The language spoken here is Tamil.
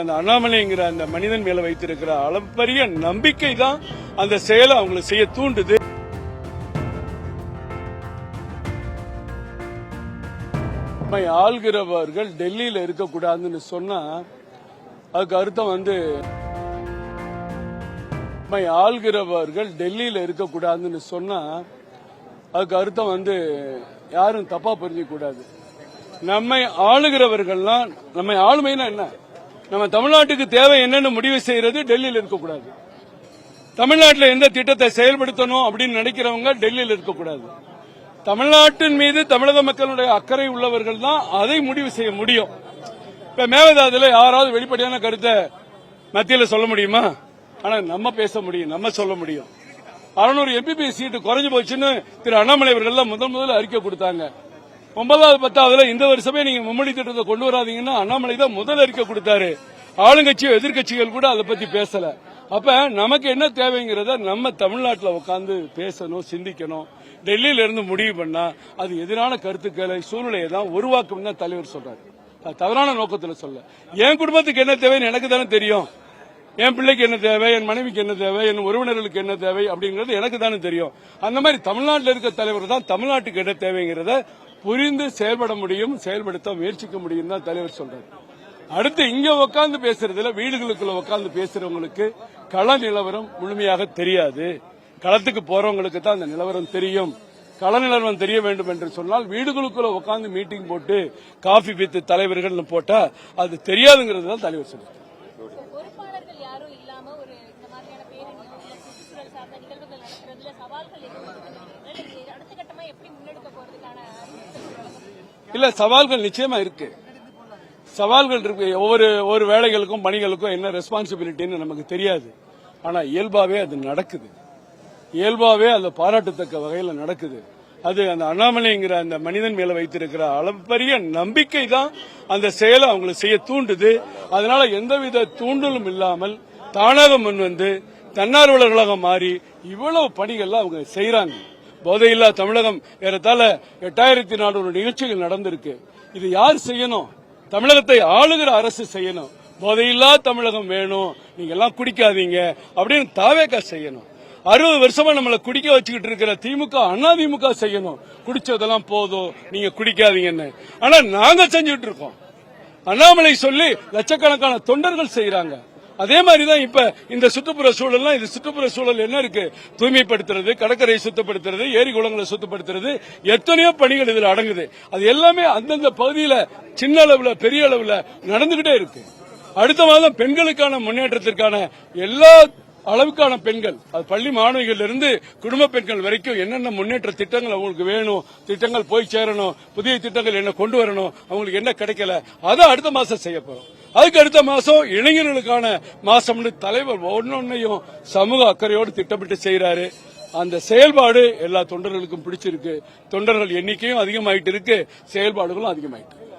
அந்த அண்ணாமலைங்கிற அந்த மனிதன் மேல வைத்திருக்கிற அளப்பரிய நம்பிக்கை தான் அந்த செயலை அவங்களை செய்ய தூண்டுது. நம்மை ஆள்கிறவர்கள் டெல்லியில இருக்கக்கூடாதுன்னு சொன்னா அதுக்கு அர்த்தம் நம்மை ஆள்கிறவர்கள் டெல்லியில இருக்கக்கூடாதுன்னு சொன்னா அதுக்கு அர்த்தம் யாரும் தப்பா புரிஞ்சிக்க கூடாது. நம்மை ஆளுகிறவர்கள்லாம் நம்மை ஆளுமைனா என்ன, நம்ம தமிழ்நாட்டுக்கு தேவை என்னன்னு முடிவு செய்யறது டெல்லியில் இருக்கக்கூடாது. தமிழ்நாட்டில் எந்த திட்டத்தை செயல்படுத்தணும் அப்படின்னு நினைக்கிறவங்க டெல்லியில் இருக்கக்கூடாது. தமிழ்நாட்டின் மீது தமிழக மக்களுடைய அக்கறை உள்ளவர்கள் தான் அதை முடிவு செய்ய முடியும். இப்ப மேகதாதுல யாராவது வெளிப்படையான கருத்தை மத்தியில் சொல்ல முடியுமா? ஆனா நம்ம பேச முடியும், நம்ம சொல்ல முடியும். 600 எம்பிபிஎஸ் சீட்டு குறைஞ்சு போச்சுன்னு திரு அண்ணாமலை அவர்கள் முதல்ல அறிக்கை கொடுத்தாங்க. 9வது 10வதுல இந்த வருஷமே நீங்க மும்மொழி திட்டத்தை கொண்டு வராதீங்கன்னா அண்ணாமலை தான் முதல் அறிக்கை கொடுத்தாரு. ஆளுங்கட்சியோ எதிர்கட்சிகள் கூட அதை பத்தி பேசல. அப்ப நமக்கு என்ன தேவைங்கிறத நம்ம தமிழ்நாட்டில் உட்கார்ந்து பேசணும், சிந்திக்கணும். டெல்லியில இருந்து முடிவு பண்ணா அது எதிரான கருத்துக்களை சூழ்நிலையை தான் உருவாக்கும் தான் தலைவர் சொல்றாரு. தவறான நோக்கத்தில் சொல்ல. என் குடும்பத்துக்கு என்ன தேவைன்னு எனக்கு தானே தெரியும். என் பிள்ளைக்கு என்ன தேவை, என் மனைவிக்கு என்ன தேவை, என் உறவினர்களுக்கு என்ன தேவை அப்படிங்கிறது எனக்கு தானே தெரியும். அந்த மாதிரி தமிழ்நாட்டில் இருக்க தலைவர் தான் தமிழ்நாட்டுக்கு என்ன தேவைங்கிறத புரிந்து செயல்பட முடியும், செயல்படுத்த முயற்சிக்க முடியும் தான் தலைவர் சொல்றாரு. அடுத்து இங்க உட்கார்ந்து பேசுறதுல வீடுகளுக்குள்ள உட்கார்ந்து பேசுறவங்களுக்கு கள நிலவரம் முழுமையாக தெரியாது. களத்துக்கு போறவங்களுக்கு தான் அந்த நிலவரம் தெரியும். கள நிலவரம் தெரிய வேண்டும் என்று சொன்னால் வீடுகளுக்குள்ள உட்கார்ந்து மீட்டிங் போட்டு காஃபி வித் தலைவர்கள் போட்டா அது தெரியாதுங்கிறது தான் தலைவர் சொல்றாரு. இல்ல, சவால்கள் நிச்சயமா இருக்கு. சவால்கள் இருக்கு. ஒவ்வொரு வேலைகளுக்கும் பணிகளுக்கும் என்ன ரெஸ்பான்சிபிலிட்டின்னு நமக்கு தெரியாது. ஆனா இயல்பாவே அது நடக்குது. இயல்பாவே அது பாராட்டத்தக்க வகையில நடக்குது. அது அந்த அண்ணாமலைங்கிற அந்த மனிதன் மேல வைத்திருக்கிற அளப்பரிய நம்பிக்கை தான் அந்த செயலை அவங்களை செய்ய தூண்டுது. அதனால எந்தவித தூண்டலும் இல்லாமல் தானாக முன்வந்து தன்னார்வலர்களாக மாறி இவ்வளவு பணிகள்லாம் அவங்க செய்யறாங்க. போதையில்லா தமிழகம் ஏறத்தாழ 8400 நிகழ்ச்சிகள் நடந்திருக்கு. இது யார் செய்யணும்? தமிழகத்தை ஆளுகிற அரசு செய்யணும். போதையில்லா தமிழகம் வேணும், நீங்க எல்லாம் குடிக்காதீங்க அப்படின்னு தாவேகா செய்யணும். 60 வருஷமா நம்மளை குடிக்க வச்சுக்கிட்டு இருக்கிற திமுக அதிமுக செய்யணும். குடிச்சதெல்லாம் போதும், நீங்க குடிக்காதீங்கன்னு. ஆனா நாங்க செஞ்சுட்டு இருக்கோம். அண்ணாமலை சொல்லி லட்சக்கணக்கான தொண்டர்கள் செய்யறாங்க. அதே மாதிரிதான் இப்ப இந்த சுற்றுப்புற சூழல்லாம், இது சுற்றுப்புற சூழல் என்ன இருக்கு? தூய்மைப்படுத்துறது, கடற்கரையை சுத்தப்படுத்துறது, ஏரி குளங்களை சுத்தப்படுத்துறது, எத்தனையோ பணிகள் இதுல அடங்குது. அது எல்லாமே அந்தந்த பகுதியில சின்ன அளவுல பெரிய அளவுல நடந்துகிட்டே இருக்கு. அடுத்த மாதம் பெண்களுக்கான முன்னேற்றத்திற்கான எல்லா அளவுக்கான பெண்கள், அது பள்ளி மாணவிகள் இருந்து குடும்ப பெண்கள் வரைக்கும் என்னென்ன முன்னேற்ற திட்டங்கள் அவங்களுக்கு வேணும், திட்டங்கள் போய் சேரணும், புதிய திட்டங்கள் என்ன கொண்டு வரணும், அவங்களுக்கு என்ன கிடைக்கல, அதை அடுத்த மாசம் செய்ய போறோம். அதுக்கு அடுத்த மாசம் இளைஞர்களுக்கான மாசம்னு தலைவர் ஒன்னொன்னையும் சமூக அக்கறையோடு திட்டமிட்டு செய்யறாரு. அந்த செயல்பாடு எல்லா தொண்டர்களுக்கும் பிடிச்சிருக்கு. தொண்டர்கள் எண்ணிக்கையும் அதிகமாயிட்டு இருக்கு, செயல்பாடுகளும் அதிகமாயிட்டு.